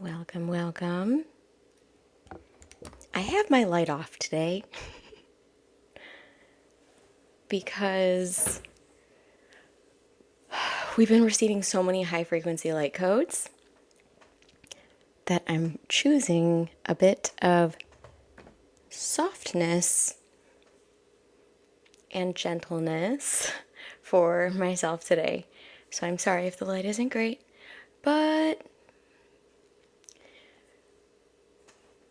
Welcome, welcome. I have my light off today because we've been receiving so many high frequency light codes that I'm choosing a bit of softness and gentleness for myself today. So I'm sorry if the light isn't great, but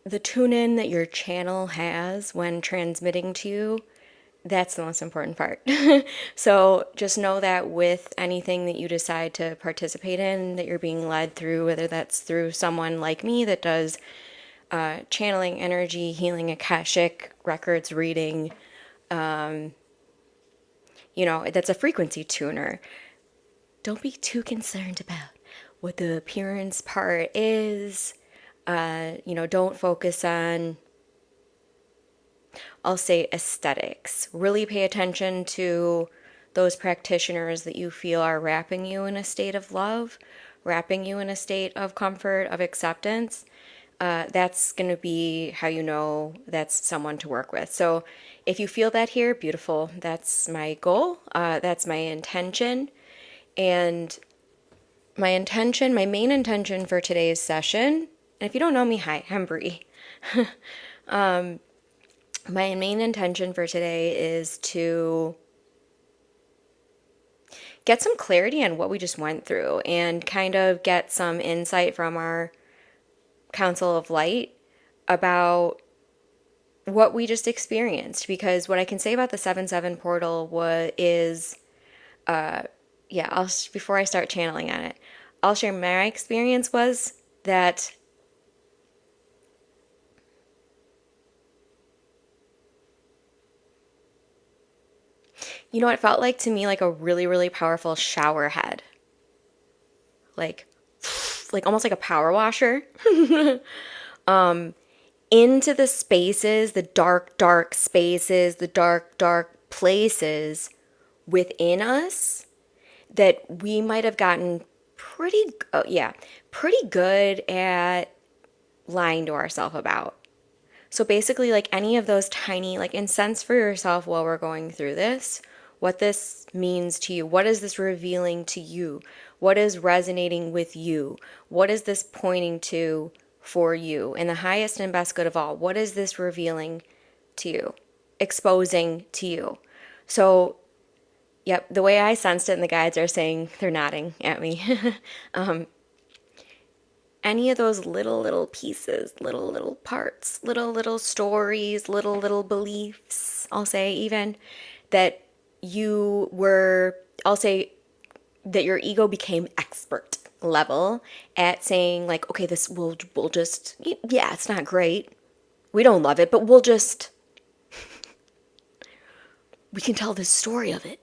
the tune in that your channel has when transmitting to you, that's the most important part. So just know that with anything that you decide to participate in, that you're being led through, whether that's through someone like me that does channeling, energy, healing, Akashic, records reading, that's a frequency tuner. Don't be too concerned about what the appearance part is. Don't focus on, I'll say, aesthetics. Really pay attention to those practitioners that you feel are wrapping you in a state of love, wrapping you in a state of comfort, of acceptance. That's going to be how you know that's someone to work with. So if you feel that here, beautiful. That's my goal. That's my intention. And my main intention for today's session, and if you don't know me, hi, I'm Bree. My main intention for today is to get some clarity on what we just went through and kind of get some insight from our Council of Light about what we just experienced. Because what I can say about the 7/7 portal before I start channeling on it, I'll share my experience was that it felt like to me like a really, really powerful shower head. Like almost like a power washer. Into the spaces, the dark, dark spaces, the dark, dark places within us that we might have gotten pretty good at lying to ourselves about. So basically, like any of those tiny, like, and sense for yourself while we're going through this, what this means to you. What is this revealing to you? What is resonating with you? What is this pointing to for you? In the highest and best good of all, what is this revealing to you? Exposing to you? So, yep, the way I sensed it, and the guides are saying, they're nodding at me. Any of those little pieces, little parts, little stories, little beliefs, I'll say, even that I'll say that your ego became expert level at saying, like, okay, this we'll just, yeah, it's not great, we don't love it, but we can tell this story of it.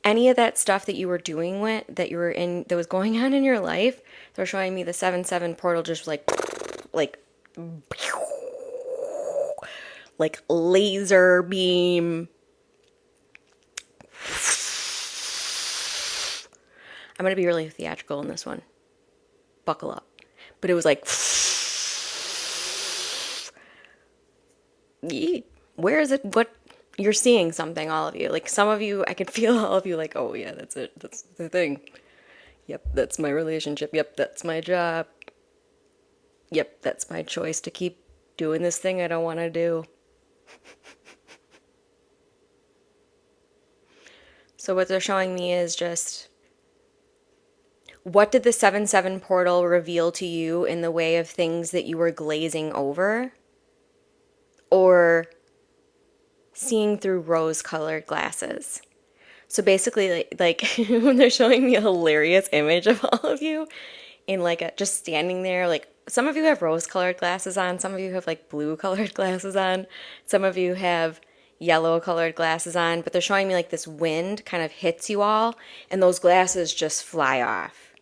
Any of that stuff that you were doing that was going on in your life, they're showing me the 7/7 portal just like laser beam. I'm going to be really theatrical in this one. Buckle up. But it was like, where is it? What? You're seeing something, all of you. Like, some of you, I could feel all of you like, oh yeah, that's it. That's the thing. Yep, that's my relationship. Yep, that's my job. Yep, that's my choice to keep doing this thing I don't want to do. So what they're showing me is just, what did the 7/7 portal reveal to you in the way of things that you were glazing over? Or seeing through rose-colored glasses. So basically, like when they're showing me a hilarious image of all of you in just standing there, like, some of you have rose-colored glasses on, some of you have like blue-colored glasses on, some of you have yellow-colored glasses on, but they're showing me like this wind kind of hits you all, and those glasses just fly off.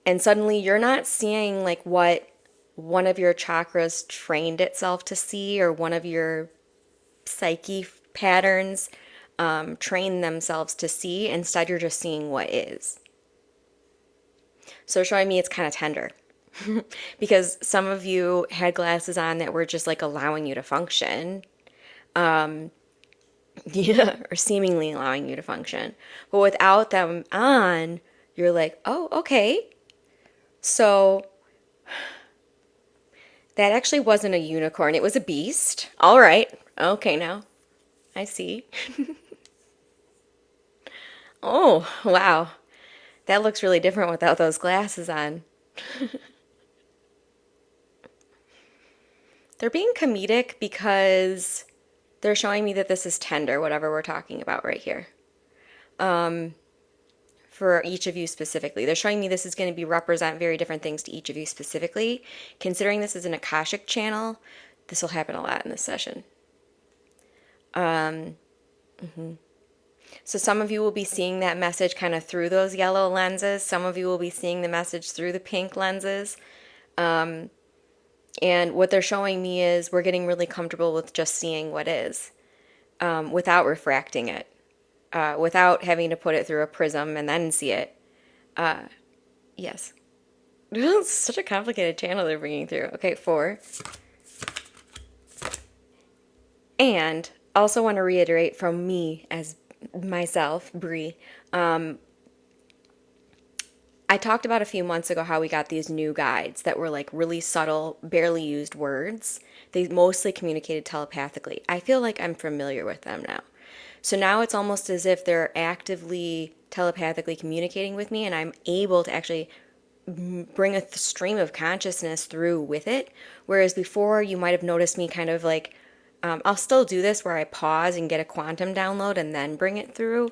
And suddenly you're not seeing like what one of your chakras trained itself to see, or one of your psyche patterns train themselves to see. Instead, you're just seeing what is. So showing me it's kind of tender. because some of you had glasses on that were just like allowing you to function. Yeah, or seemingly allowing you to function. But without them on, you're like, oh, okay. So that actually wasn't a unicorn, it was a beast. All right. Okay, now I see. Oh, wow. That looks really different without those glasses on. They're being comedic because they're showing me that this is tender, whatever we're talking about right here. For each of you specifically. They're showing me this is going to be represent very different things to each of you specifically. Considering this is an Akashic channel, this will happen a lot in this session. So some of you will be seeing that message kind of through those yellow lenses. Some of you will be seeing the message through the pink lenses. And what they're showing me is we're getting really comfortable with just seeing what is, without refracting it, without having to put it through a prism and then see it. Yes. It's such a complicated channel they're bringing through. Okay, 4. And also want to reiterate from me as myself, Bree, I talked about a few months ago how we got these new guides that were like really subtle, barely used words. They mostly communicated telepathically. I feel like I'm familiar with them now. So now it's almost as if they're actively telepathically communicating with me, and I'm able to actually bring a stream of consciousness through with it. Whereas before, you might have noticed me kind of like, I'll still do this where I pause and get a quantum download and then bring it through.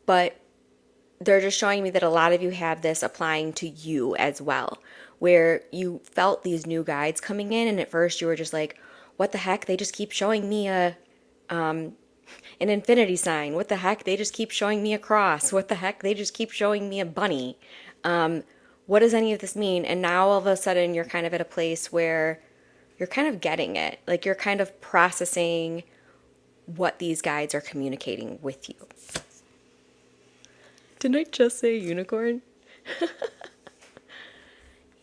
But they're just showing me that a lot of you have this applying to you as well, where you felt these new guides coming in, and at first you were just like, what the heck? They just keep showing me an infinity sign. What the heck? They just keep showing me a cross. What the heck? They just keep showing me a bunny. What does any of this mean? And now all of a sudden you're kind of at a place where you're kind of getting it. Like you're kind of processing what these guides are communicating with you. Didn't I just say unicorn? You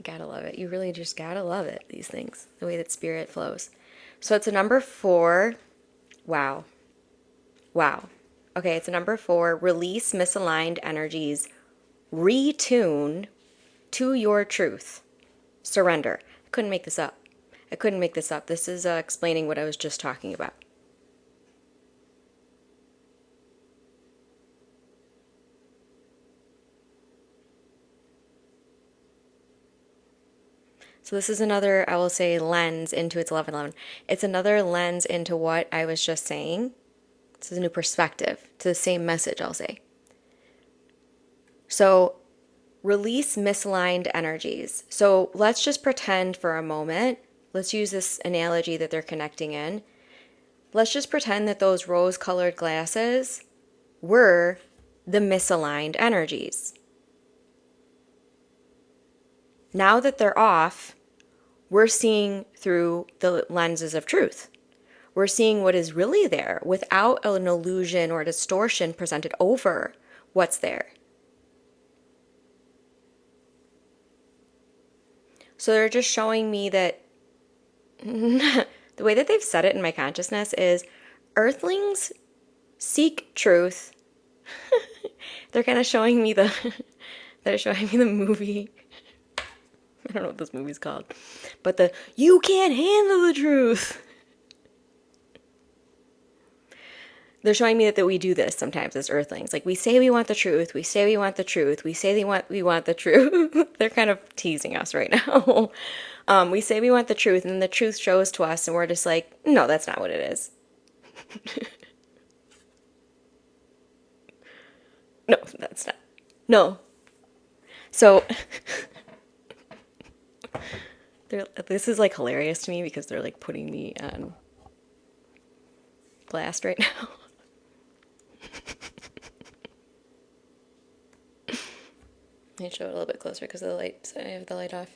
gotta love it. You really just gotta love it, these things, the way that spirit flows. So it's a number 4. Wow. Wow. Okay, it's a number 4. Release misaligned energies. Retune to your truth. Surrender. I couldn't make this up. I couldn't make this up. This is explaining what I was just talking about. So this is another, I will say, lens into its 1111. It's another lens into what I was just saying. This is a new perspective to the same message, I'll say. So release misaligned energies. So let's just pretend for a moment, let's use this analogy that they're connecting in. Let's just pretend that those rose-colored glasses were the misaligned energies. Now that they're off, we're seeing through the lenses of truth. We're seeing what is really there without an illusion or distortion presented over what's there. So they're just showing me that the way that they've said it in my consciousness is earthlings seek truth. They're kind of showing me they're showing me the movie. I don't know what this movie's called, but you can't handle the truth. They're showing me that we do this sometimes as earthlings. Like we say we want the truth, we say we want the truth, we say we want the truth. They're kind of teasing us right now. We say we want the truth, and then the truth shows to us, and we're just like, no, that's not what it is. No, that's not. No. So this is like hilarious to me because they're like putting me on blast right now. Let me show it a little bit closer because of the light. I have the light off.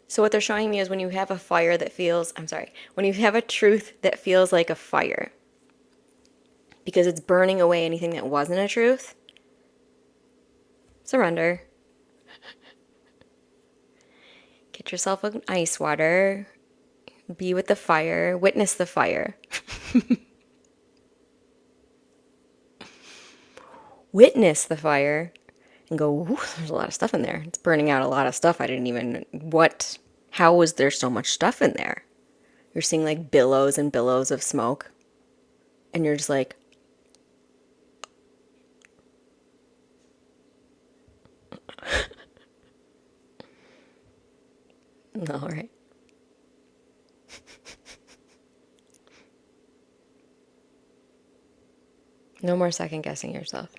So what they're showing me is when you have a fire that feels, when you have a truth that feels like a fire, because it's burning away anything that wasn't a truth, Surrender. Get yourself an ice water. Be with the fire. Witness the fire. Witness the fire and go, ooh, there's a lot of stuff in there. It's burning out a lot of stuff. I didn't even, how was there so much stuff in there? You're seeing like billows and billows of smoke. And you're just like, all right. No more second guessing yourself.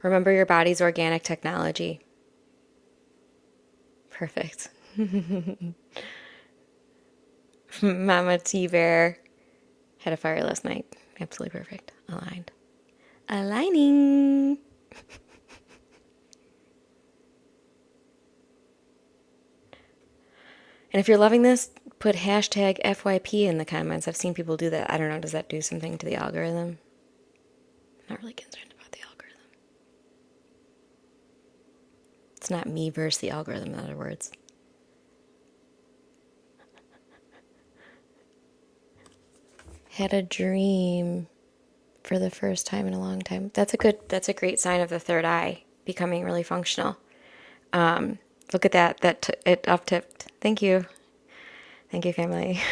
Remember your body's organic technology. Perfect. Mama T-Bear had a fire last night. Absolutely perfect. Aligned. Aligning. And if you're loving this, put hashtag FYP in the comments. I've seen people do that. I don't know. Does that do something to the algorithm? I'm not really concerned about the algorithm. It's not me versus the algorithm, in other words. Had a dream for the first time in a long time. That's a great sign of the third eye becoming really functional. Look at that. It up-tipped. Thank you. Thank you, family.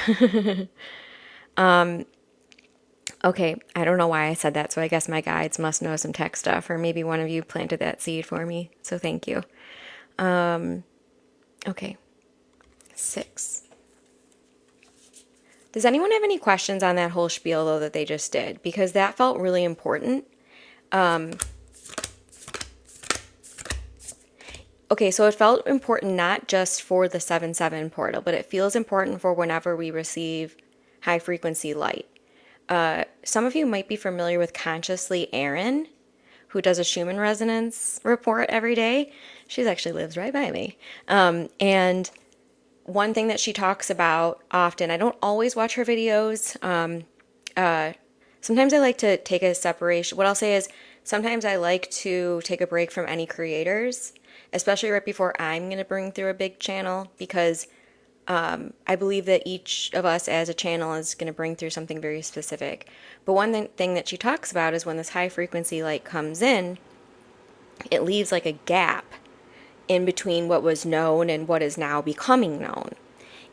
Okay, I don't know why I said that, so I guess my guides must know some tech stuff, or maybe one of you planted that seed for me, so thank you. Okay, 6. Does anyone have any questions on that whole spiel, though, that they just did? Because that felt really important. Okay, so it felt important not just for the 7/7 portal, but it feels important for whenever we receive high frequency light. Some of you might be familiar with Consciously Erin, who does a Schumann resonance report every day. She actually lives right by me. And one thing that she talks about often, I don't always watch her videos. Sometimes I like to take a separation. What I'll say is sometimes I like to take a break from any creators, especially right before I'm going to bring through a big channel, because I believe that each of us as a channel is going to bring through something very specific. But one thing that she talks about is when this high frequency light comes in, it leaves like a gap in between what was known and what is now becoming known.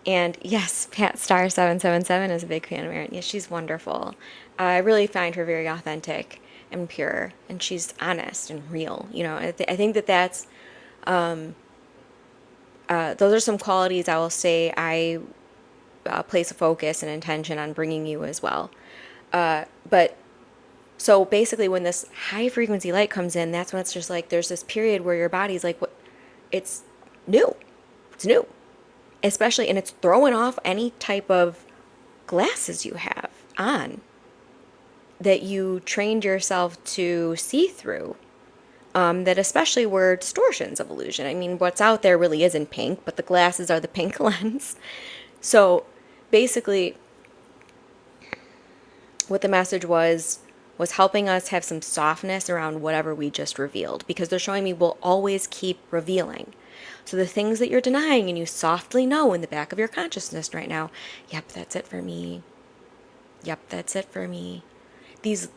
And yes, Pat Star 777 is a big fan of Erin. Yes, she's wonderful. I really find her very authentic and pure, and she's honest and real. You know, I think that that's those are some qualities I will say I place a focus and intention on bringing you as well. But so basically, when this high frequency light comes in, that's when it's just like there's this period where your body's like, what? It's new. It's new. Especially, and it's throwing off any type of glasses you have on that you trained yourself to see through. That especially were distortions of illusion. I mean, what's out there really isn't pink, but the glasses are the pink lens. So basically, what the message was helping us have some softness around whatever we just revealed, because they're showing me we'll always keep revealing. So the things that you're denying and you softly know in the back of your consciousness right now, yep, that's it for me. Yep, that's it for me. These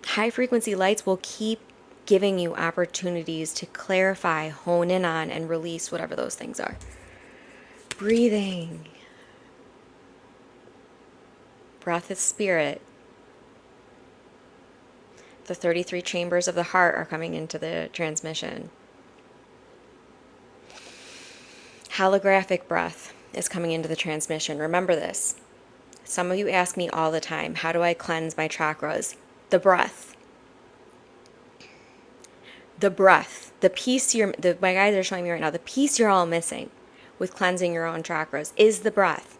high frequency lights will keep giving you opportunities to clarify, hone in on, and release whatever those things are. Breathing. Breath is spirit. The 33 chambers of the heart are coming into the transmission. Holographic breath is coming into the transmission. Remember this. Some of you ask me all the time, how do I cleanse my chakras? The breath. The breath. The piece my guys are showing me right now, the piece you're all missing with cleansing your own chakras is the breath.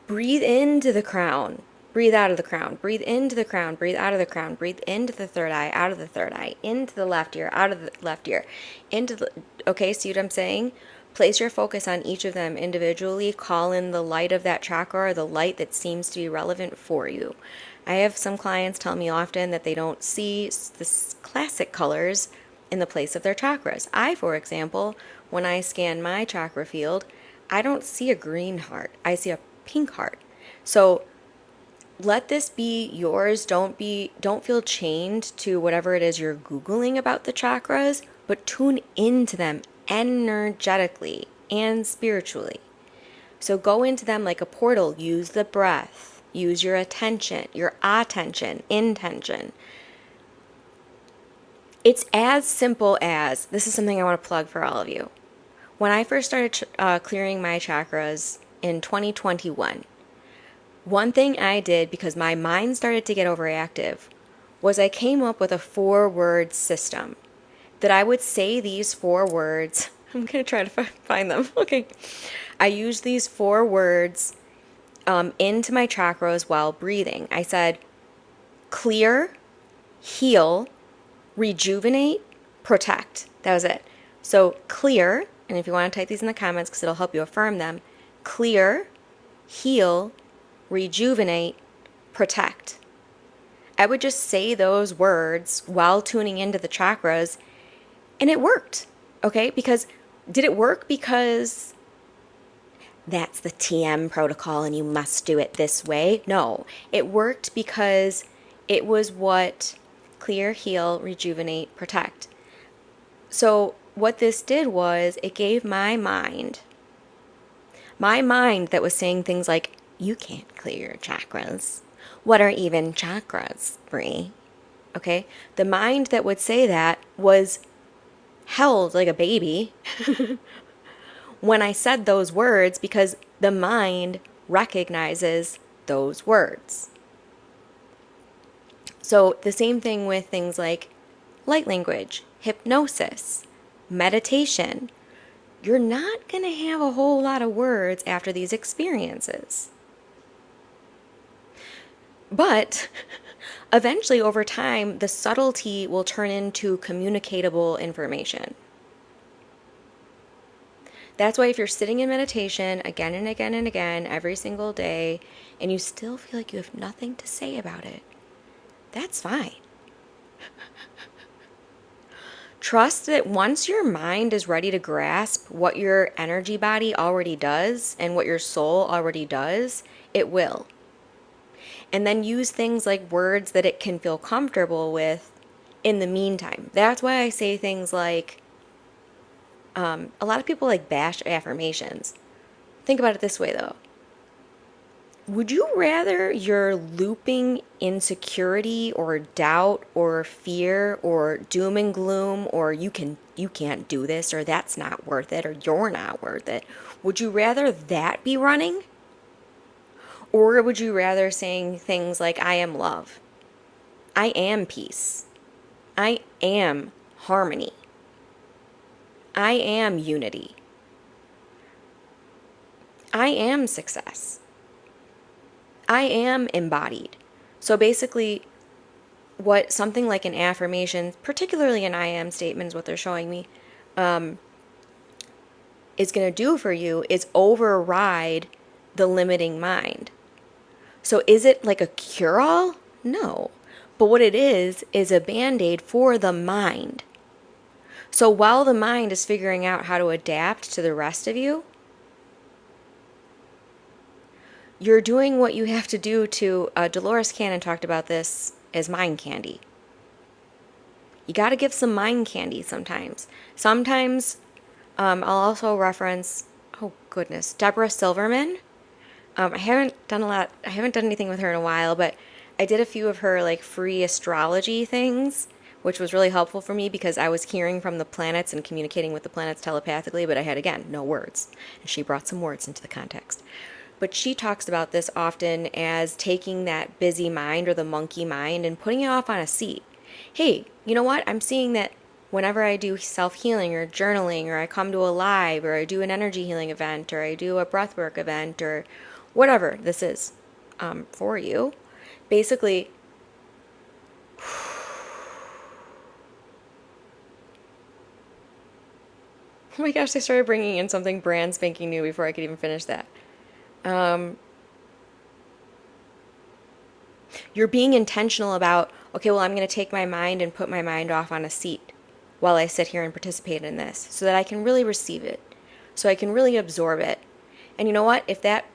Breathe into the crown. Breathe out of the crown. Breathe into the crown. Breathe out of the crown. Breathe into the third eye, out of the third eye, into the left ear, out of the left ear, okay, see what I'm saying? Place your focus on each of them individually. Call in the light of that chakra, or the light that seems to be relevant for you. I have some clients tell me often that they don't see the classic colors in the place of their chakras. I, for example, when I scan my chakra field, I don't see a green heart. I see a pink heart. So let this be yours. Don't feel chained to whatever it is you're Googling about the chakras, but tune into them energetically and spiritually. So go into them like a portal. Use the breath. Use your attention, your attention, intention. It's as simple as, this is something I want to plug for all of you. When I first started clearing my chakras in 2021, one thing I did, because my mind started to get overactive, was I came up with a 4-word system that I would say these 4 words. I'm going to try to find them. Okay. I used these 4 words into my chakras while breathing. I said, clear, heal, rejuvenate, protect. That was it. So clear, and if you want to type these in the comments because it'll help you affirm them, clear, heal, rejuvenate, protect. I would just say those words while tuning into the chakras, and it worked. Okay? Because did it work because that's the TM protocol and you must do it this way? No. It worked because it was what clear, heal, rejuvenate, protect. So what this did was it gave my mind that was saying things like, you can't clear your chakras. What are even chakras, Brie? Okay? The mind that would say that was held like a baby when I said those words, because the mind recognizes those words. So the same thing with things like light language, hypnosis, meditation. You're not going to have a whole lot of words after these experiences. But eventually, over time, the subtlety will turn into communicatable information. That's why if you're sitting in meditation again and again and again every single day, and you still feel like you have nothing to say about it, that's fine. Trust that once your mind is ready to grasp what your energy body already does and what your soul already does, it will. And then use things like words that it can feel comfortable with in the meantime. That's why I say things like, a lot of people like bash affirmations. Think about it this way though. Would you rather you're looping insecurity or doubt or fear or doom and gloom or you can't do this or that's not worth it or you're not worth it? Would you rather that be running? Or would you rather saying things like, I am love, I am peace, I am harmony, I am unity, I am success, I am embodied. So basically, what something like an affirmation, particularly an I am statement is what they're showing me, is going to do for you is override the limiting mind. So is it like a cure-all? No. But what it is a Band-Aid for the mind. So while the mind is figuring out how to adapt to the rest of you, you're doing what you have to do to, Dolores Cannon talked about this as mind candy. You got to give some mind candy sometimes. Sometimes, I'll also reference, oh goodness, Deborah Silverman. I haven't done anything with her in a while, but I did a few of her like free astrology things, which was really helpful for me because I was hearing from the planets and communicating with the planets telepathically, but I had, again, no words. And she brought some words into the context. But she talks about this often as taking that busy mind or the monkey mind and putting it off on a seat. Hey, you know what? I'm seeing that whenever I do self-healing or journaling or I come to a live or I do an energy healing event or I do a breathwork event or whatever this is for you, basically, oh my gosh, I started bringing in something brand spanking new before I could even finish that. You're being intentional about, okay, well, I'm going to take my mind and put my mind off on a seat while I sit here and participate in this so that I can really receive it, so I can really absorb it. And you know what? If that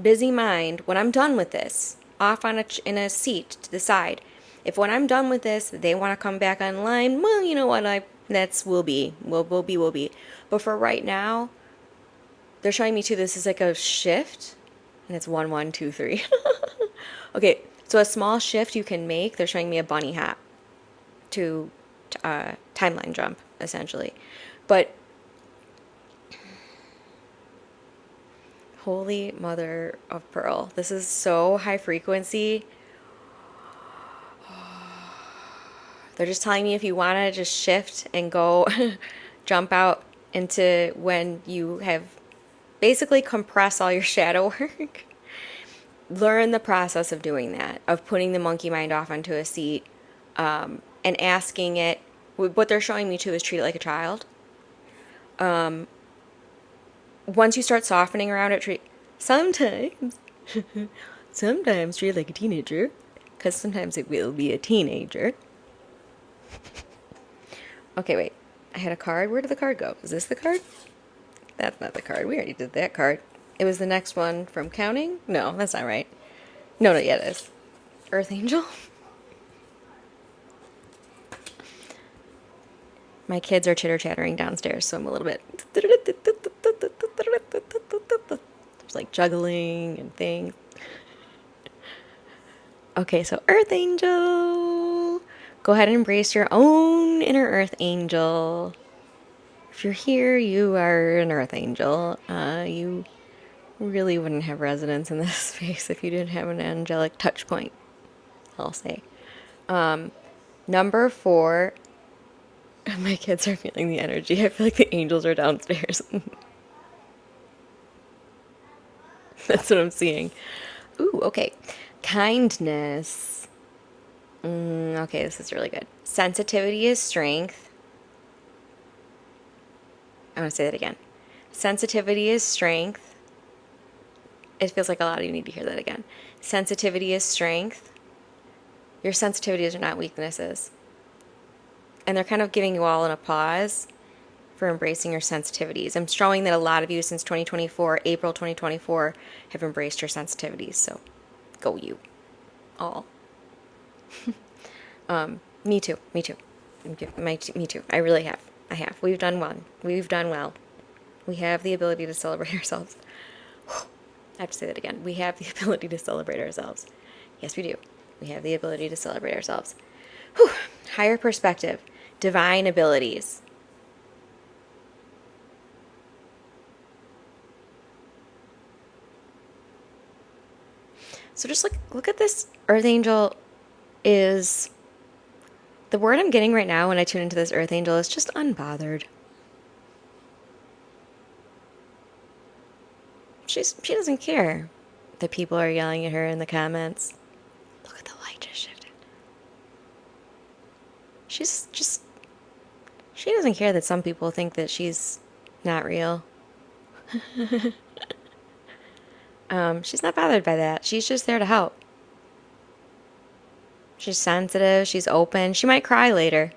busy mind, when I'm done with this, off on in a seat to the side, if when I'm done with this, they want to come back online, well, you know what? That's will be. But for right now, they're showing me too, this is like a shift, and it's 1, 1, 2, 3. Okay, so a small shift you can make. They're showing me a bunny hop to timeline jump, essentially. But holy mother of pearl, this is so high frequency. They're just telling me if you want to just shift and go jump out into when you have basically compress all your shadow work. Learn the process of doing that, of putting the monkey mind off onto a seat, and asking it. What they're showing me too is treat it like a child. Once you start softening around it, sometimes treat it like a teenager, because sometimes it will be a teenager. Okay, wait. I had a card. Where did the card go? Is this the card? That's not the card. We already did that card. It was the next one from counting? No, that's not right. No, yeah, it is. Earth Angel? My kids are chitter-chattering downstairs, so I'm a little bit... There's like juggling and things. Okay, so Earth Angel. Go ahead and embrace your own inner Earth Angel. If you're here, you are an Earth Angel. You really wouldn't have resonance in this space if you didn't have an angelic touch point, I'll say. Number 4, my kids are feeling the energy. I feel like the angels are downstairs. That's what I'm seeing. Ooh, okay. Kindness. Okay, this is really good. Sensitivity is strength. I'm going to say that again. Sensitivity is strength. It feels like a lot of you need to hear that again. Sensitivity is strength. Your sensitivities are not weaknesses. And they're kind of giving you all an applause for embracing your sensitivities. I'm showing that a lot of you since 2024, April 2024, have embraced your sensitivities. So go you. All. Me too. Me too. I really have. I have. We've done well. We have the ability to celebrate ourselves. I have to say that again. We have the ability to celebrate ourselves. Yes, we do. We have the ability to celebrate ourselves. Whew. Higher perspective. Divine abilities. So just look at this Earth Angel is... The word I'm getting right now when I tune into this Earth Angel is just unbothered. She doesn't care that people are yelling at her in the comments. Look at the light just shifted. She doesn't care that some people think that she's not real. She's not bothered by that. She's just there to help. She's sensitive. She's open. She might cry later.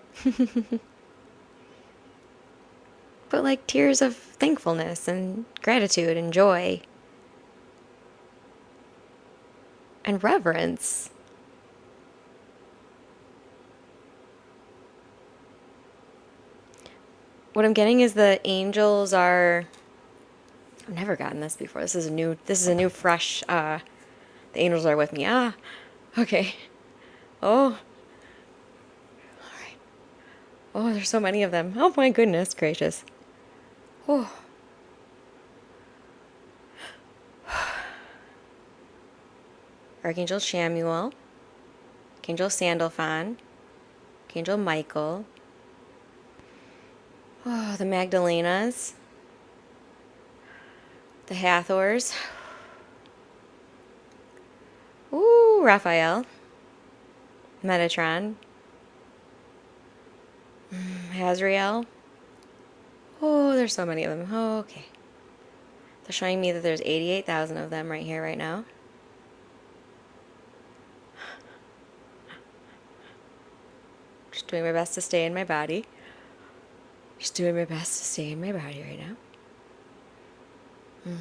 But like tears of thankfulness and gratitude and joy. And reverence. What I'm getting is the angels are... I've never gotten this before. This is a new fresh, the angels are with me. Ah, okay. Oh. All right. Oh, there's so many of them. Oh my goodness gracious. Oh. Archangel Shamuel, Archangel Sandalphon, Archangel Michael. Oh, the Magdalenas. The Hathors. Ooh, Raphael. Metatron. Hazriel. Oh, there's so many of them. Oh, okay. They're showing me that there's 88,000 of them right here, right now. Just doing my best to stay in my body. Just doing my best to stay in my body right now.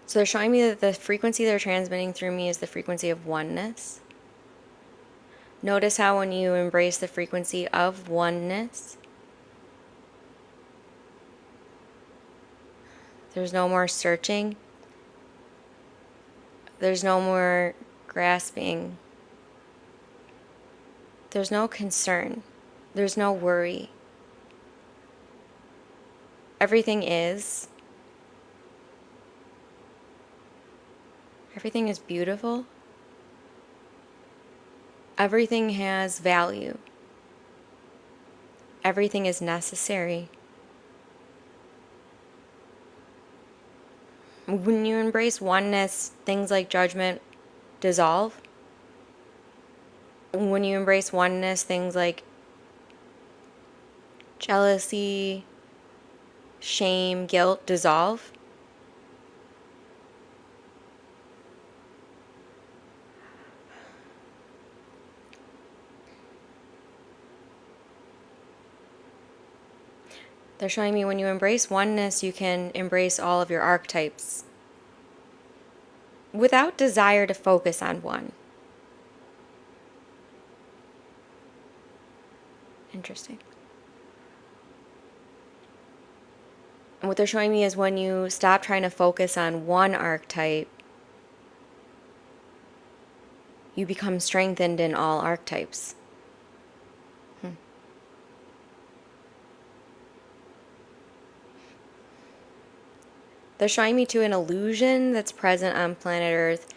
So they're showing me that the frequency they're transmitting through me is the frequency of oneness. Notice how when you embrace the frequency of oneness, there's no more searching. There's no more grasping. There's no concern. There's no worry. Everything is. Everything is beautiful. Everything has value. Everything is necessary. When you embrace oneness, things like judgment dissolve. When you embrace oneness, things like jealousy, shame, guilt dissolve. They're showing me when you embrace oneness, you can embrace all of your archetypes without desire to focus on one. Interesting. And what they're showing me is when you stop trying to focus on one archetype, you become strengthened in all archetypes. They're showing me too an illusion that's present on planet Earth.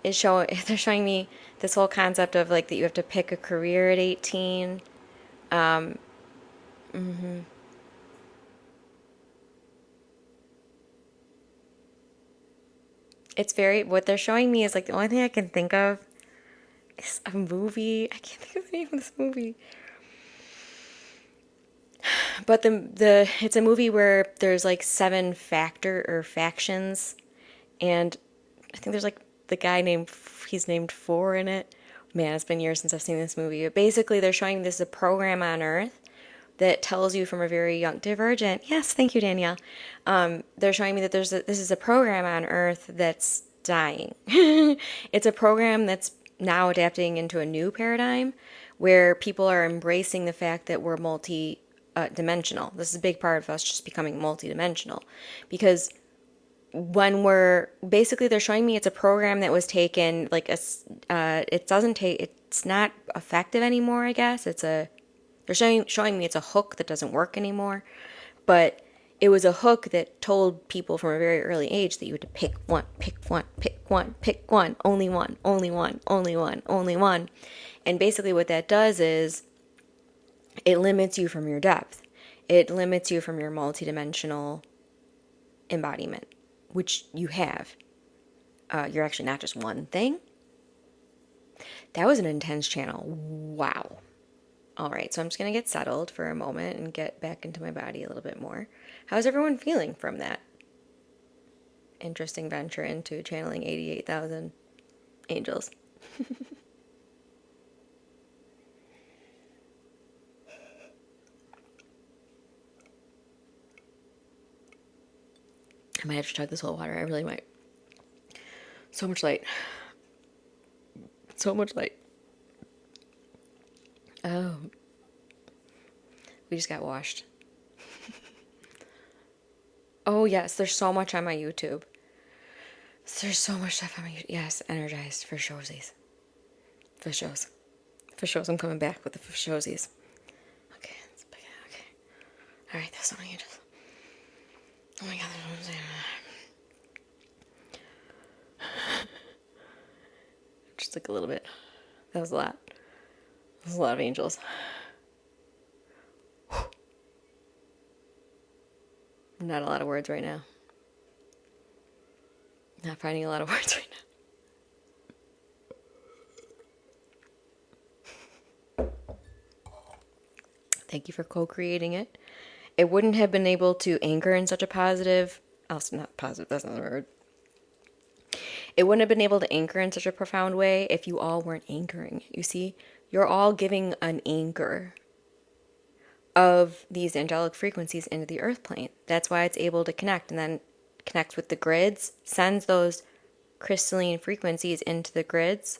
They're showing me this whole concept of like that you have to pick a career at 18. It's very, what they're showing me is like the only thing I can think of is a movie. I can't think of the name of this movie. But it's a movie where there's like 7 factions, and I think there's like the guy he's named 4 in it. Man, it's been years since I've seen this movie. But basically, they're showing this is a program on Earth that tells you from a very young Divergent. Yes, thank you, Danielle. They're showing me that this is a program on Earth that's dying. It's a program that's now adapting into a new paradigm where people are embracing the fact that we're multi-dimensional. This is a big part of us just becoming multi-dimensional, because when they're showing me it's a program that was taken like it's not effective anymore, I guess. They're showing me it's a hook that doesn't work anymore, but it was a hook that told people from a very early age that you had to pick one, only one, only one, only one, only one. And basically what that does is it limits you from your depth. It limits you from your multidimensional embodiment, which you have. You're actually not just one thing. That was an intense channel. Wow. All right, so I'm just going to get settled for a moment and get back into my body a little bit more. How's everyone feeling from that interesting venture into channeling 88,000 angels? I might have to chug this whole water. I really might. So much light. So much light. Oh. We just got washed. Oh, yes. There's so much on my YouTube. There's so much stuff on my YouTube. Yes, energized for showsies. For shows. For shows. I'm coming back with the for showsies. Okay. Okay. All right. That's something you just... Oh my God. That's what I'm saying. Just like a little bit. That was a lot. That was a lot of angels. Not a lot of words right now. Not finding a lot of words right now. Thank you for co-creating it. It wouldn't have been able to anchor in such a positive... not positive, that's not the word. It wouldn't have been able to anchor in such a profound way if you all weren't anchoring. You see, you're all giving an anchor of these angelic frequencies into the earth plane. That's why it's able to connect, and then connects with the grids, sends those crystalline frequencies into the grids.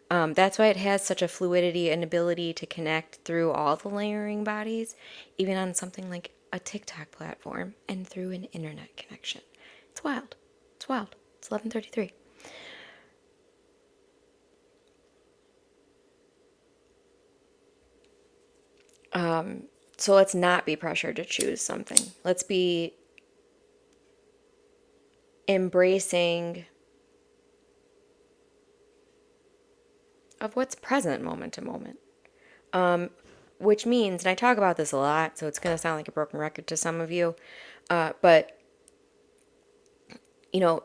That's why it has such a fluidity and ability to connect through all the layering bodies, even on something like a TikTok platform and through an internet connection. It's wild. It's wild. It's 11:33. So let's not be pressured to choose something. Let's be embracing of what's present moment to moment. Which means, and I talk about this a lot, so it's going to sound like a broken record to some of you, but, you know,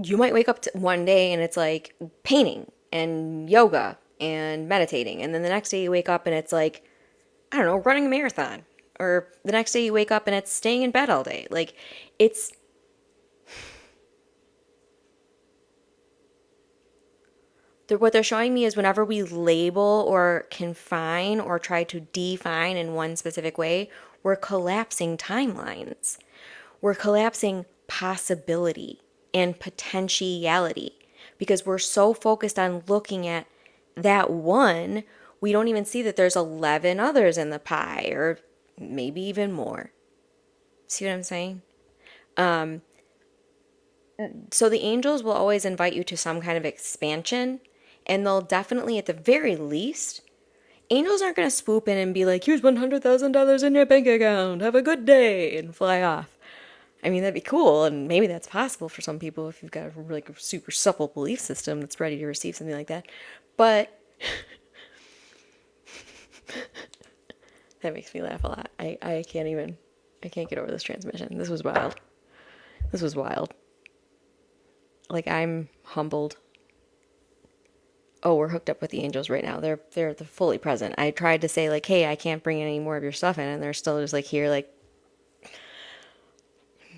you might wake up one day and it's like painting and yoga and meditating. And then the next day you wake up and it's like, I don't know, running a marathon. Or the next day you wake up and it's staying in bed all day. Like, it's... What they're showing me is whenever we label or confine or try to define in one specific way, we're collapsing timelines. We're collapsing possibility and potentiality because we're so focused on looking at that one, we don't even see that there's 11 others in the pie, or maybe even more. See what I'm saying? So the angels will always invite you to some kind of expansion, and they'll definitely, at the very least, angels aren't going to swoop in and be like, here's $100,000 in your bank account, have a good day, and fly off. I mean, that'd be cool, and maybe that's possible for some people if you've got a really super supple belief system that's ready to receive something like that. But that makes me laugh a lot. I can't get over this transmission. This was wild. This was wild. Like, I'm humbled. Oh, we're hooked up with the angels right now. They're fully present. I tried to say, like, hey, I can't bring any more of your stuff in, and they're still just like here, like,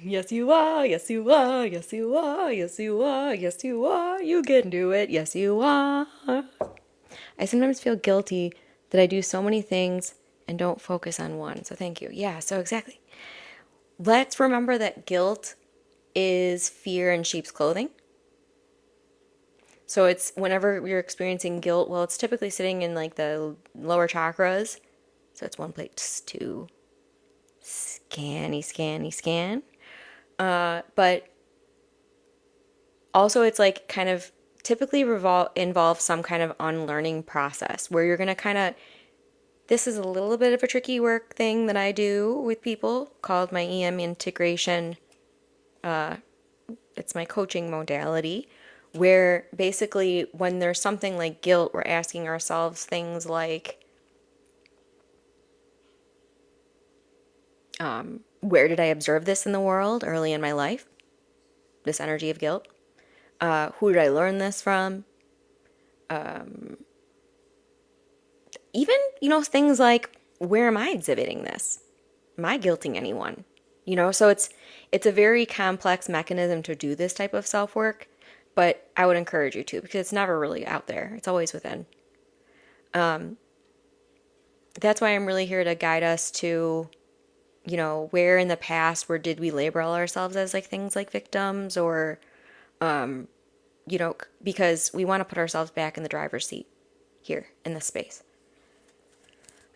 yes you are, yes you are, yes you are, yes you are, yes you are, you can do it, yes you are. I sometimes feel guilty that I do so many things and don't focus on one. So thank you. Yeah, so exactly. Let's remember that guilt is fear in sheep's clothing. So it's whenever you're experiencing guilt, well, it's typically sitting in like the lower chakras. So it's one place to scan. But also it's like kind of typically involve some kind of unlearning process where you're going to kind of, this is a little bit of a tricky work thing that I do with people called my EM integration. It's my coaching modality where basically when there's something like guilt, we're asking ourselves things like, where did I observe this in the world early in my life? This energy of guilt. Who did I learn this from? Even, things like, where am I exhibiting this? Am I guilting anyone? So it's a very complex mechanism to do this type of self-work, but I would encourage you to, because it's never really out there. It's always within. That's why I'm really here to guide us to, where in the past, where did we label ourselves as like things like victims or, because we want to put ourselves back in the driver's seat here in this space.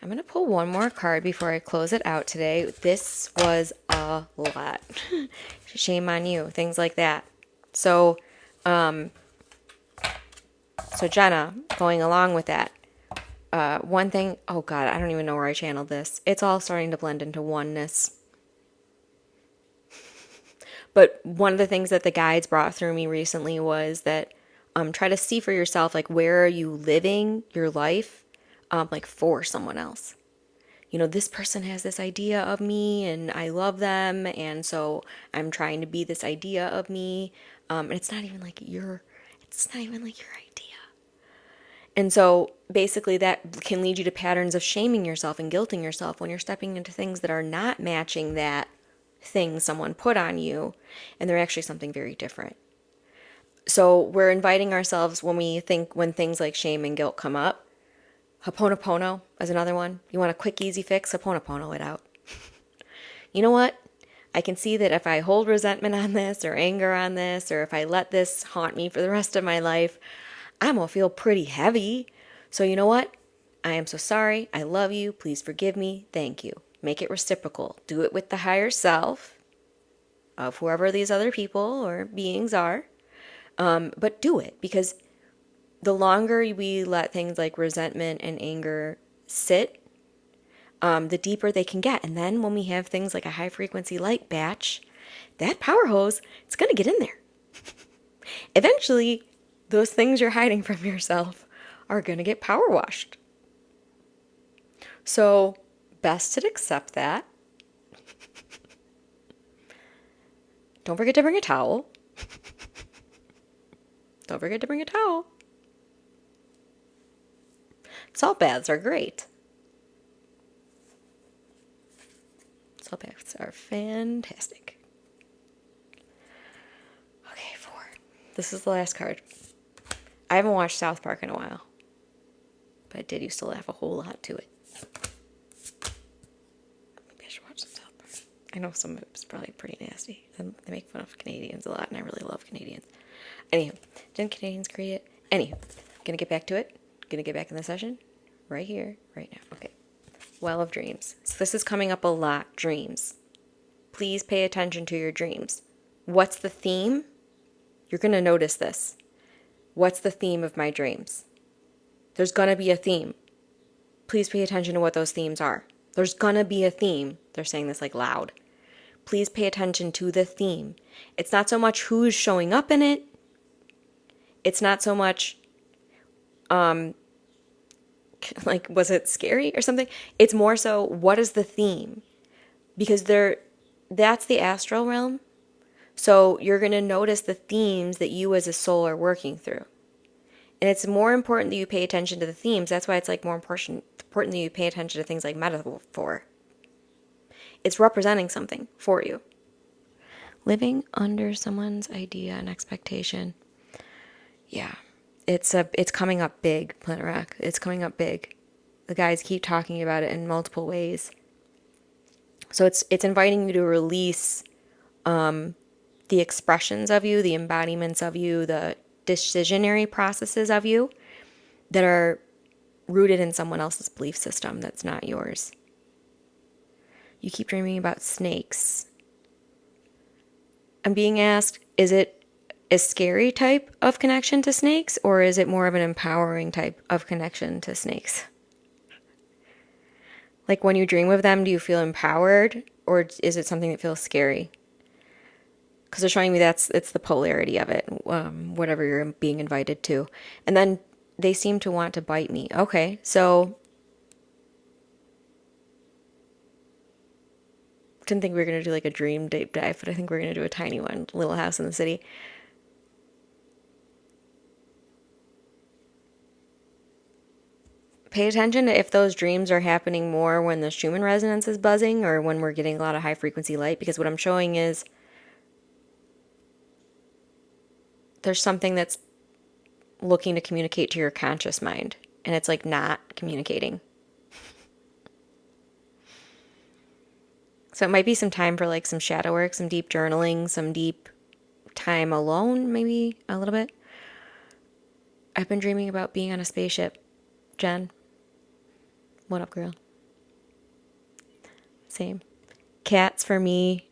I'm going to pull one more card before I close it out today. This was a lot. Shame on you. Things like that. So Jenna, going along with that, one thing, oh God, I don't even know where I channeled this. It's all starting to blend into oneness. But one of the things that the guides brought through me recently was that try to see for yourself, like, where are you living your life, like for someone else? This person has this idea of me and I love them. And so I'm trying to be this idea of me. And it's not even like your idea. And so basically that can lead you to patterns of shaming yourself and guilting yourself when you're stepping into things that are not matching that thing someone put on you, and they're actually something very different. So we're inviting ourselves when things like shame and guilt come up. Ho'oponopono is another one. You want a quick, easy fix? Ho'oponopono it out. You know what? I can see that if I hold resentment on this or anger on this, or if I let this haunt me for the rest of my life, I'm going to feel pretty heavy. So you know what? I am so sorry. I love you. Please forgive me. Thank you. Make it reciprocal. Do it with the higher self of whoever these other people or beings are. But do it, because the longer we let things like resentment and anger sit, the deeper they can get. And then when we have things like a high frequency light batch, that power hose, it's going to get in there. Eventually, those things you're hiding from yourself are going to get power washed. So, best to accept that. Don't forget to bring a towel. Don't forget to bring a towel. Salt baths are great. Salt baths are fantastic. Okay, 4. This is the last card. I haven't watched South Park in a while, but I did used to laugh a whole lot to it. Maybe I should watch some South Park. I know some of it's probably pretty nasty. They make fun of Canadians a lot, and I really love Canadians. Anyhow, didn't Canadians create it? Anyhow, gonna get back to it. Gonna get back in the session right here, right now. Okay. Well of dreams. So this is coming up a lot. Dreams. Please pay attention to your dreams. What's the theme? You're gonna notice this. What's the theme of my dreams? There's gonna be a theme. Please pay attention to what those themes are. There's gonna be a theme. They're saying this like loud. Please pay attention to the theme. It's not so much who's showing up in it. It's not so much, like, was it scary or something? It's more so, what is the theme? Because that's the astral realm. So you're going to notice the themes that you as a soul are working through. And it's more important that you pay attention to the themes. That's why it's like more important that you pay attention to things like metaphor. It's representing something for you. Living under someone's idea and expectation. Yeah, it's coming up big, Planet Rock. It's coming up big. The guys keep talking about it in multiple ways. So it's inviting you to release the expressions of you, the embodiments of you, the decisionary processes of you that are rooted in someone else's belief system that's not yours. You keep dreaming about snakes. I'm being asked, is it a scary type of connection to snakes, or is it more of an empowering type of connection to snakes? Like when you dream of them, do you feel empowered, or is it something that feels scary? Because they're showing me it's the polarity of it, whatever you're being invited to. And then they seem to want to bite me. Okay, so didn't think we were going to do like a dream deep dive, but I think we're going to do a tiny one, Little House in the City. Pay attention to if those dreams are happening more when the Schumann resonance is buzzing or when we're getting a lot of high frequency light, because what I'm showing is there's something that's looking to communicate to your conscious mind, and it's like not communicating. So it might be some time for like some shadow work, some deep journaling, some deep time alone, maybe a little bit. I've been dreaming about being on a spaceship. Jen, what up, girl? Same. Cats for me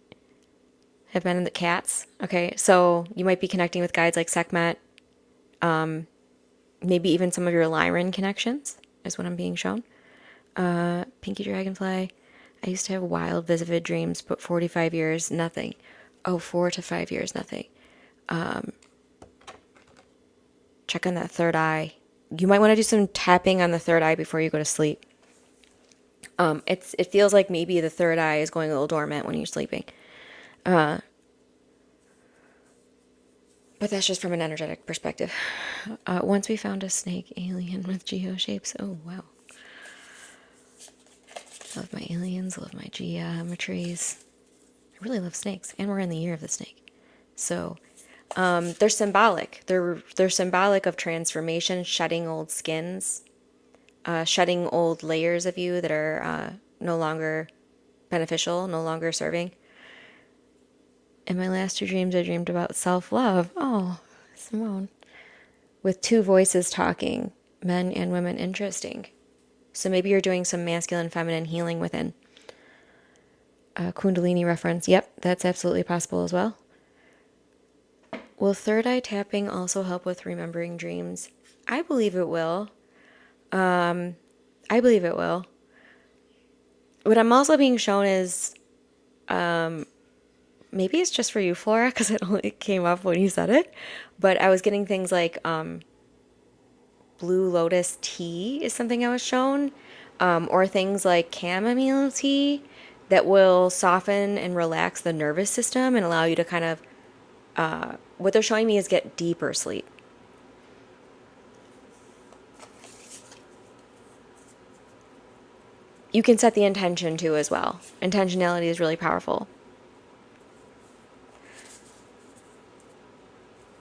have been in the cats. Okay, so you might be connecting with guides like Sekhmet. Maybe even some of your Lyran connections is what I'm being shown. Pinky Dragonfly. I used to have wild, vivid dreams, but 45 years, nothing. Oh, 4 to 5 years, nothing. Check on that third eye. You might want to do some tapping on the third eye before you go to sleep. It feels like maybe the third eye is going a little dormant when you're sleeping. But that's just from an energetic perspective. Once we found a snake alien with geo shapes. Oh, wow. Love my aliens, love my geometries. I really love snakes, and we're in the year of the snake. So They're symbolic. They're symbolic of transformation, shedding old skins, shedding old layers of you that are no longer beneficial, no longer serving. In my last two dreams, I dreamed about self-love. Oh, Simone. With two voices talking, men and women. Interesting. So maybe you're doing some masculine, feminine healing within. Kundalini reference. Yep, that's absolutely possible as well. Will third eye tapping also help with remembering dreams? I believe it will. I believe it will. What I'm also being shown is, maybe it's just for you, Flora, because it only came up when you said it. But I was getting things like blue lotus tea is something I was shown, or things like chamomile tea that will soften and relax the nervous system and allow you to kind of, what they're showing me is get deeper sleep. You can set the intention too as well. Intentionality is really powerful.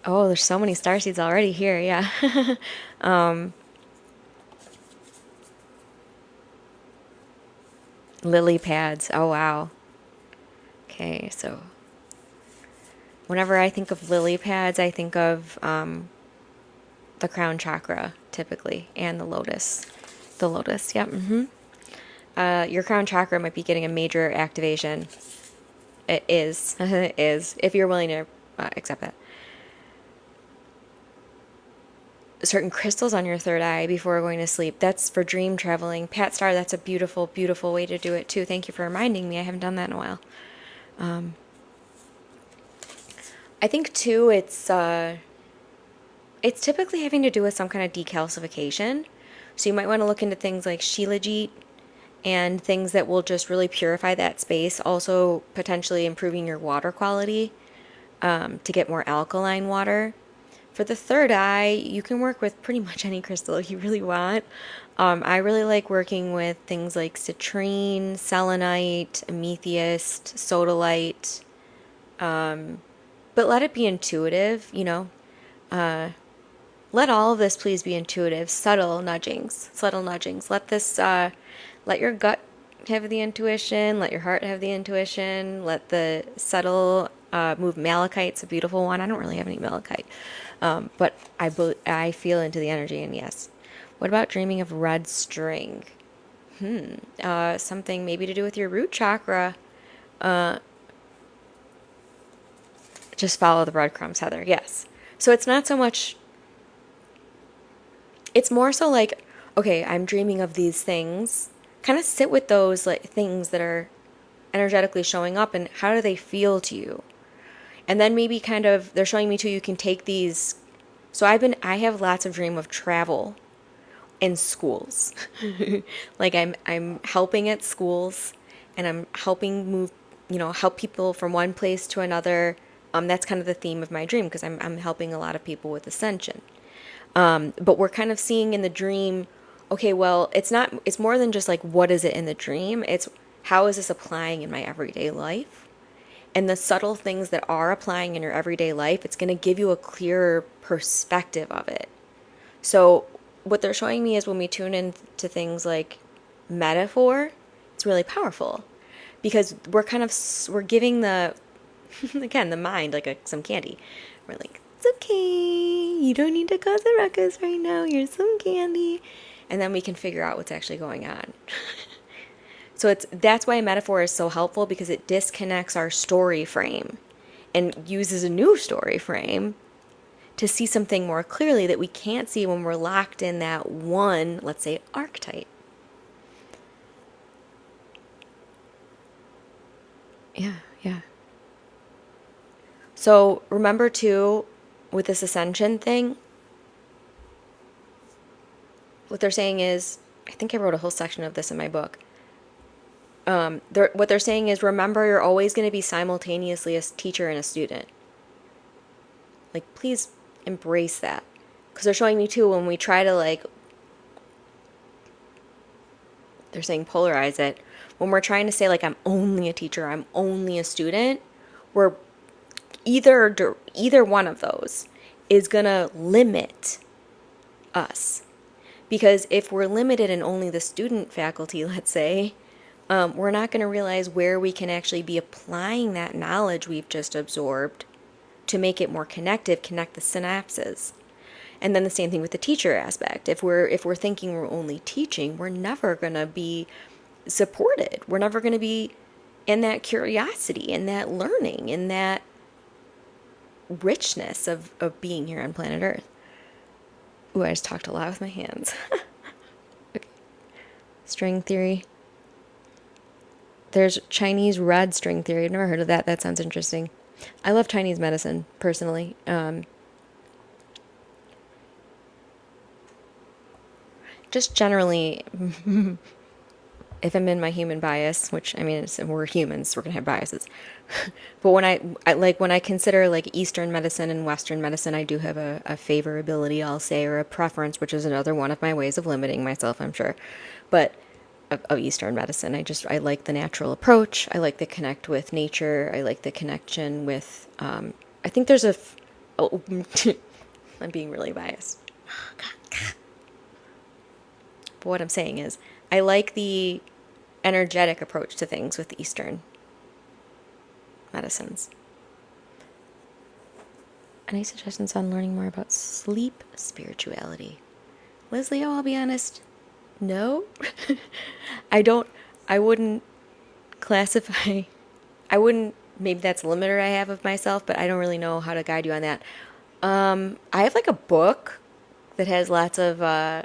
Oh, there's so many starseeds already here, yeah. Lily pads. Oh, wow. Okay, so whenever I think of lily pads, I think of the crown chakra typically, and the lotus. The lotus, yep. Your crown chakra might be getting a major activation. It is. It is. If you're willing to accept that. Certain crystals on your third eye before going to sleep. That's for dream traveling. Pat Star, that's a beautiful, beautiful way to do it too. Thank you for reminding me. I haven't done that in a while. I think too, it's typically having to do with some kind of decalcification. So you might want to look into things like Shilajit and things that will just really purify that space. Also potentially improving your water quality to get more alkaline water. For the third eye, you can work with pretty much any crystal you really want. I really like working with things like citrine, selenite, amethyst, sodalite. But let it be intuitive, you know. Let all of this please be intuitive, subtle nudgings, subtle nudgings. Let this, let your gut have the intuition, let your heart have the intuition, let the subtle move. Malachite's a beautiful one. I don't really have any malachite, but I feel into the energy, and yes. What about dreaming of red string? Something maybe to do with your root chakra. Just follow the breadcrumbs, Heather. Yes. So it's not so much, it's more so like, okay, I'm dreaming of these things. Kind of sit with those like things that are energetically showing up and how do they feel to you? And then maybe kind of, they're showing me too, you can take these. So I have lots of dream of travel in schools. Like I'm helping at schools and I'm helping move, help people from one place to another. That's kind of the theme of my dream because I'm helping a lot of people with ascension. But we're kind of seeing in the dream, okay, well, it's more than just like, what is it in the dream? It's how is this applying in my everyday life? And the subtle things that are applying in your everyday life, it's going to give you a clearer perspective of it. So what they're showing me is when we tune into things like metaphor, it's really powerful because we're giving the, again, the mind like some candy. We're like, it's okay, you don't need to cause a ruckus right now, here's some candy. And then we can figure out what's actually going on. So that's why metaphor is so helpful because it disconnects our story frame and uses a new story frame to see something more clearly that we can't see when we're locked in that one, let's say, archetype. Yeah. So remember too, with this ascension thing, what they're saying is, I think I wrote a whole section of this in my book. What they're saying is, remember, you're always going to be simultaneously a teacher and a student. Like, please embrace that. Because they're showing me too, when we try to they're saying polarize it. When we're trying to say like, I'm only a teacher, I'm only a student, we're either one of those is going to limit us. Because if we're limited in only the student faculty, let's say, we're not going to realize where we can actually be applying that knowledge we've just absorbed to make it more connective, connect the synapses. And then the same thing with the teacher aspect. If we're thinking we're only teaching, we're never going to be supported. We're never going to be in that curiosity, in that learning, in that richness of being here on planet Earth. Ooh, I just talked a lot with my hands. Okay. String theory. There's Chinese red string theory. I've never heard of that. That sounds interesting. I love Chinese medicine, personally. Just generally, if I'm in my human bias, which, I mean, we're humans, we're going to have biases. But when I consider like Eastern medicine and Western medicine, I do have a favorability, I'll say, or a preference, which is another one of my ways of limiting myself, I'm sure. But of Eastern medicine, I like the natural approach. I like the connect with nature. I like the connection with, I think there's I'm being really biased. But what I'm saying is, I like the energetic approach to things with the Eastern medicines. Any suggestions on learning more about sleep spirituality? Leslie, I'll be honest, no. I wouldn't classify, maybe that's a limiter I have of myself, but I don't really know how to guide you on that. I have like a book that has lots of, I'll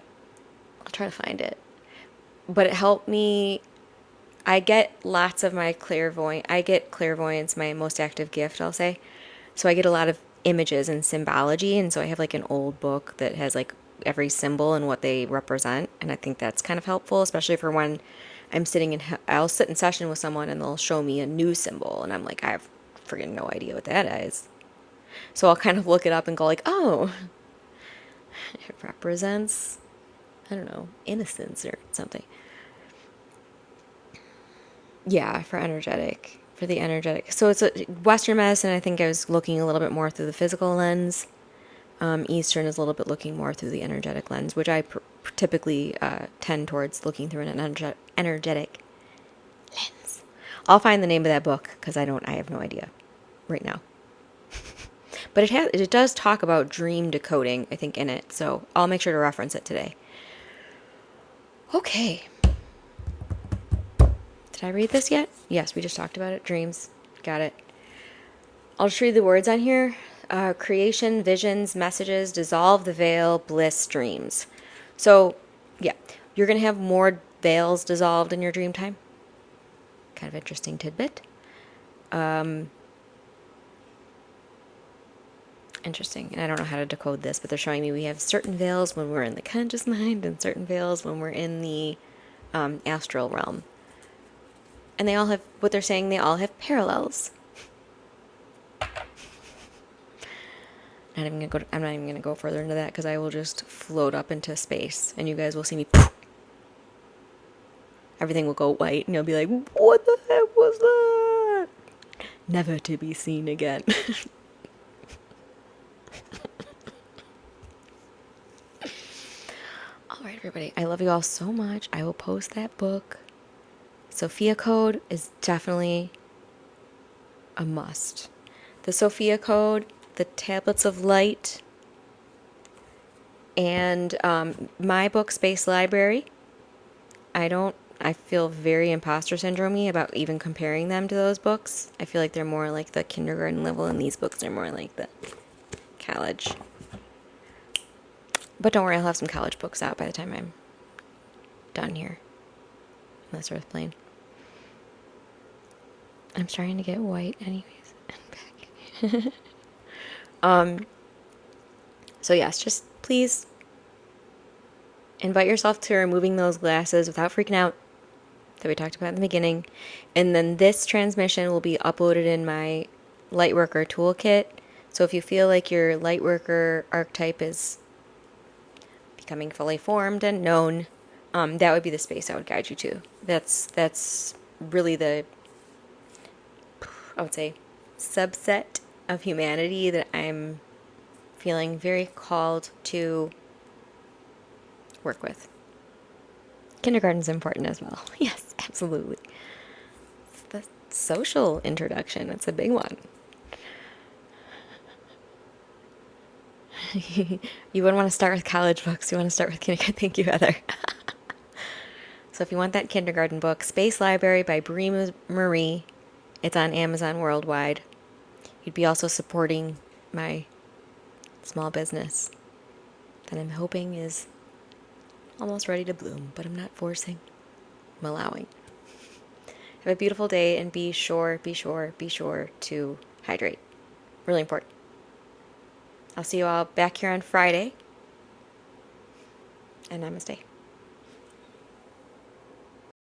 try to find it, but it helped me. I get lots of my clairvoyance, my most active gift, I'll say. So I get a lot of images and symbology, and so I have like an old book that has like every symbol and what they represent, and I think that's kind of helpful, especially for when I'll sit in session with someone and they'll show me a new symbol, and I'm like, I have friggin' no idea what that is. So I'll kind of look it up and go like, oh, it represents, I don't know, innocence or something. Yeah, for the energetic. So it's Western medicine, I think I was looking a little bit more through the physical lens. Eastern is a little bit looking more through the energetic lens, which I typically tend towards looking through an energetic lens. I'll find the name of that book because I have no idea right now. But it does talk about dream decoding, I think, in it. So I'll make sure to reference it today. Okay. Did I read this yet? Yes, we just talked about it. Dreams. Got it. I'll just read the words on here. Creation, visions, messages, dissolve the veil, bliss, dreams. So, yeah, you're going to have more veils dissolved in your dream time. Kind of interesting tidbit. Interesting. And I don't know how to decode this, but they're showing me we have certain veils when we're in the conscious mind and certain veils when we're in the astral realm. And they all have, what they're saying, they all have parallels. I'm not even going to go further into that because I will just float up into space and you guys will see me. Everything will go white and you'll be like, what the heck was that? Never to be seen again. All right, everybody. I love you all so much. I will post that book. Sophia Code is definitely a must. The Sophia Code, the Tablets of Light, and my book, Space Library. I feel very imposter syndrome-y about even comparing them to those books. I feel like they're more like the kindergarten level, and these books are more like the college. But don't worry, I'll have some college books out by the time I'm done here on this earth plane. I'm starting to get white anyways. I'm back. So yes, just please invite yourself to removing those glasses without freaking out that we talked about in the beginning. And then this transmission will be uploaded in my Lightworker Toolkit. So if you feel like your Lightworker archetype is becoming fully formed and known, that would be the space I would guide you to. That's really the, I would say, subset of humanity that I'm feeling very called to work with. Kindergarten's important as well. Yes, absolutely. It's the social introduction. It's a big one. You wouldn't want to start with college books. You want to start with kindergarten. Thank you, Heather. So if you want that kindergarten book, Space Library by Bree Marie. It's on Amazon worldwide. You'd be also supporting my small business that I'm hoping is almost ready to bloom, but I'm not forcing. I'm allowing. Have a beautiful day, and be sure to hydrate. Really important. I'll see you all back here on Friday, and namaste.